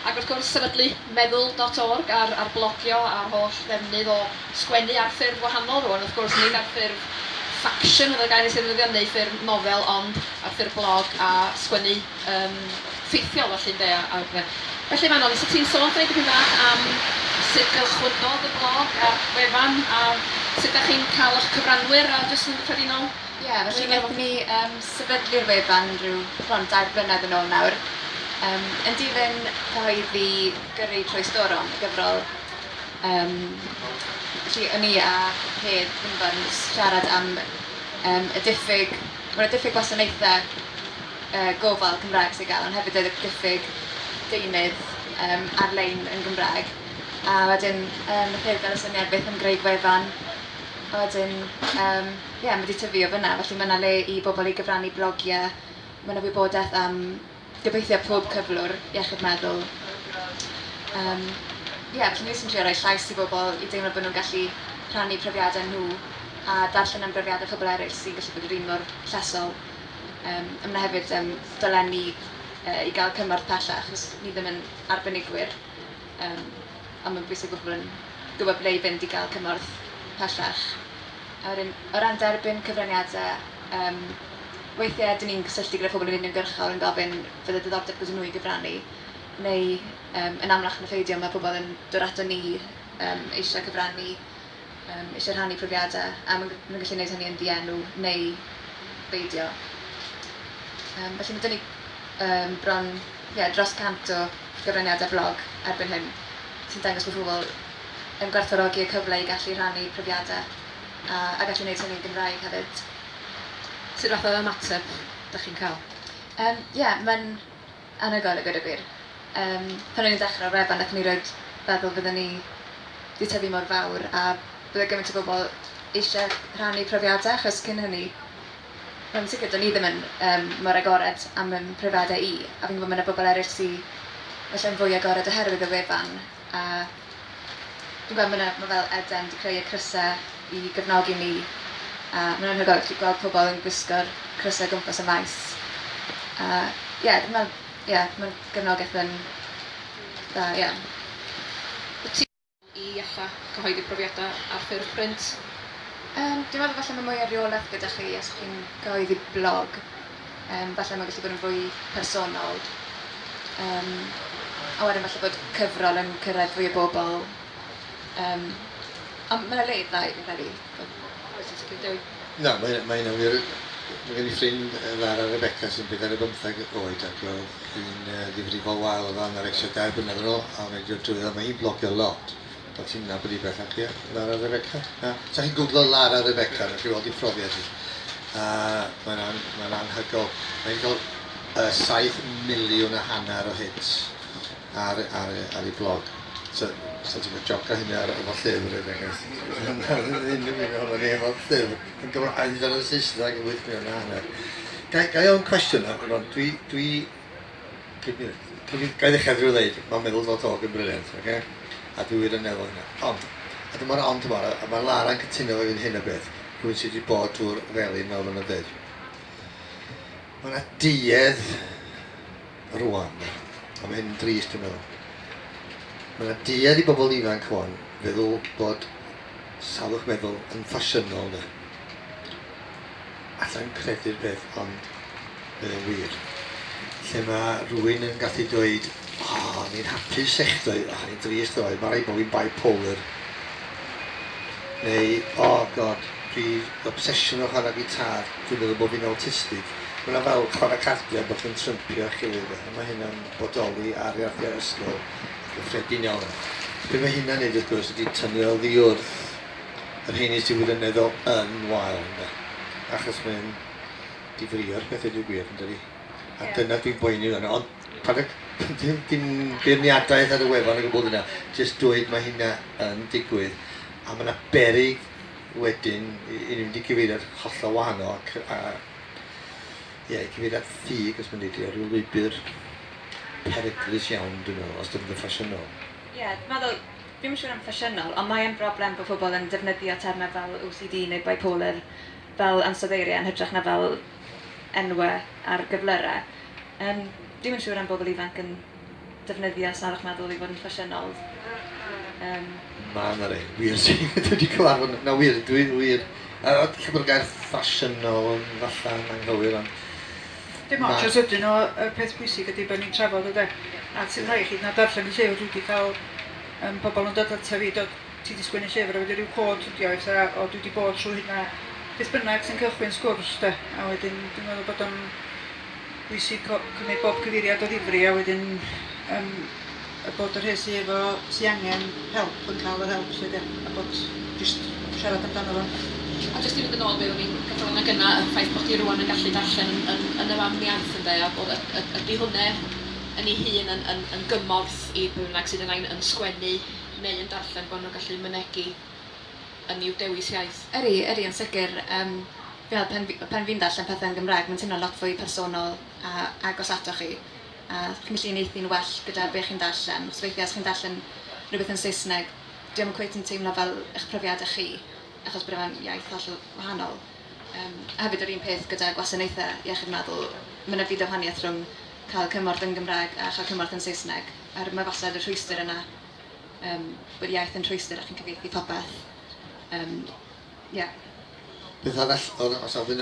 Ac wrth gwrs sefydlu meddwl.org ar blogio a'r holl ddefnydd o sgwennu ar ffurf wahanol rwan. Wrth gwrs, nid ar ffurf faction oedd y gair sy'n ddefnyddio, neu ffurf nofel, ond ar ffurf blog a sgwennu ffeithiol felly de. Felly Manon, os ti'n sôn dweud dipyn bach am sut gychwynnodd y blog a'r wefan a sut ydych chi'n cael eich cyfranwyr a jyst yn gyffredinol? Ie, felly wnaethon ni sefydlu'r wefan rhyw 2 blynedd yn ôl nawr. Yn dilyn cyhoeddi gyrru trwy storom y gyfrol. Felly o'n i a Hedd yn siarad am y diffyg gwasanaethau gofal Cymraeg sy'n gael, ond hefyd y diffyg deunydd ar-lein yn Gymraeg. A wedyn, nath Hedd gael y syniad beth am greu wefan. A wedyn, mae wedi tyfu o fyna, felly mae yna le i bobl i gyfrannu blogiau. Mae yna wybodaeth am gobeithio pob cyflwr Iechyd Meddwl. Felly ni sy'n trio rhoi llais i bobl i deimlo bod nhw'n gallu rhannu profiadau nhw a darllen am profiadau pobl eraill sy'n gallu bod yr un mor llesol. Yna hefyd dolenni i gael cymorth pellach, achos ni ddim yn arbenigwyr. Ond mae'n bwysig bod pobl yn gwybod ble i fynd i gael cymorth pellach. O ran derbyn cyfraniadau, weithiau dyn ni'n cysylltu gyda pobl yn uniongyrchol yn gofyn fydd y diddordeb gyda nhw i gyfrannu. Neu yn amlach yn ffeidio mae pobl yn dod ato ni eisiau cyfrannu, eisiau rhannu profiadau, a mae'n gallu gwneud hynny yn dienw neu beidio. Felly mae dyn ni bron dros 100 o gyfraniadau blog erbyn hyn sy'n dangos bod pobl yn gwerthfawrogi y cyfle i gallu rhannu profiadau a gallu gwneud hynny'n Gymraeg hefyd. Sut fath o ymateb ydych chi'n cael? Mae'n anhygoel y gwir. Pan o'n i'n dechrau'r wefan, nath ni roed feddwl byddwn ni wedi tyfu mor fawr a byddai gymaint o bobl eisiau rhannu profiadau, achos cyn hynny mae'n sicr do'n i ddim yn mor agored am profiadau i, a fi'n gwybod mae yna bobl eraill sy'n felly'n fwy agored oherwydd y wefan. A fi'n gwybod mae fel Eden wedi creu y crysau i gefnogi ni, a mae'n anhygoel gallu gweld pobl yn gwisgo'r crysau gwmpas y maes. Mae'n gefnogaeth yn dda, Wyt ti i alla cyhoeddi profiadau ar ffurf print? Dwi'n meddwl falle mae mwy o reolaeth gyda chi os chi'n cyhoeddi blog. Falle mae'n gallu bod yn fwy personol. A wedyn falle bod cyfrol yn cyrraedd fwy o bobl. Ond mae'n le i ddau, fi'n credu. Na, mae'n wir. Mae gen i ffrind Lara Rebecca sy'n 45 oed ac oedd hi'n ddifrifol wael o fan ar eisiau 2 blynedd yn ôl a mae'n dweud drwy dda, mae hi'n blogio lot. Doedd ti'n nabod i beth ac ia, Lara Rebecca? Sa chi'n googlo Lara Rebecca, neu chi weld i profiad hi. Mae'n anhygol. Mae'n cael 7 miliwn a hanner o hits ar ei blog. So ti'n gwybod joca hynny efo llyfr Rebecca. Unrhyw un ohono ni efo llyfr. Yn Gymraeg ar y Saesneg yn 8 miliwn a hanner. Gai ofyn cwestiwn, gai ddechrau drwy ddeud, mae'n meddwl.org yn briliant, a dwi wir yn meddwl hynna. Ond, a dyma'r ond yma, a mae Lara'n cytuno fe fynd hyn o beth, rhywun sydd wedi bod drwy'r felin fel yn y dweud. Mae yna duedd rwan, a mae hyn yn drist yn meddwl. Mae yna duedd i bobl ifanc hwn feddwl bod salwch meddwl yn ffasiynol yna. Alla'n credu'r beth, ond bydd yn wir. Lle mae rhywun yn gallu dweud, ni'n hapus echddoe, ni'n drist ddoe, mae rhaid bod fi'n bipolar. Neu, god, dwi'n obsesiwn o chwarae gitar, dwi'n meddwl bod fi'n autistig. Mae yna fel chwarae cardiau bod yn trympio a gilydd, a mae hynna'n bodoli ar iardiau ysgol, gyffredin iawn. Be mae hynna'n neud wrth gwrs ydy tynnu o ddiwrth yr hyn sydd wirioneddol yn wael. Achos mae'n difrio'r pethau dwi'n gwir, yn dydi. A dyna dwi'n boeni yna, ond dim beirniadaeth ar y wefan o gwbl yna, jyst dweud mae hynna yn digwydd. A mae yna berig wedyn, i ni wedi cyfeiriad hollol wahanol, i cyfeiriad ffug, os mae'n neud i, rhyw lwybr periglus iawn, dwi'n meddwl, os dwi'n ffasiynol. Dwi'n meddwl, dwi'n siŵr am ffasiynol, ond mae'n broblem bod pobl yn defnyddio termau fel OCD neu bipolar fel ansoddeiriau yn hytrach na fel enwau ar gyflyrau. Dwi'n siŵr am bobl ifanc yn defnyddio snarach meddwl i fod yn ffasiynol. Mae yna rei, wir sy'n wedi cyfarfod, na wir, dwi'n wir. A lle bod gair ffasiynol yn falle'n anghywir, ond... Dim ond os ydyn nhw, y peth bwysig ydy bod ni'n trafod ydy. A sy'n rhaid chi, na darllen y llyfr, dwi wedi cael pobl yn dod ata fi, ti wedi sgwennu llyfr, a wedi rhyw cod wydioeth, o dwi wedi bod trwy hynna beth bynnag sy'n cychwyn sgwrs, de. A wedyn, dwi'n meddwl bod o'n bwysig cymryd bob cyfeiriad o ddifri, a wedyn bod yr hyn sy'n angen help yn cael yr help, a bod jyst siarad amdano fo. A jyst i fynd yn ôl beth o'n i'n gyfrol yna gyna, y ffaith bod chi rwan yn gallu darllen yn y famiaeth ynde, a bod ydy hwnne yn ei hun yn gymorth i bynnag sydd yn sgwennu neu yn darllen bod nhw'n gallu mynegu yn i'w dewis iaith. Eri yn sicr, pan fi'n darllen pethau yn Gymraeg, mae'n teimlo lot fwy personol a agos ato chi. A chi'n gallu neithi'n well gyda beth chi'n darllen. Os weithiau, os chi'n darllen rhywbeth yn Saesneg, diolch yn cweit yn teimlo fel eich profiadau chi, achos bod efo'n iaith hollol wahanol. A hefyd yr un peth gyda gwasanaethau Iechyd Meddwl, mae yna fyd o wahaniaeth rhwng cael cymorth yn Gymraeg a chael cymorth yn Saesneg. Mae fasad y rhwystyr yna, bod iaith yn rhwystyr a chi'n cyfieithu popeth. Beth arall, os ofyn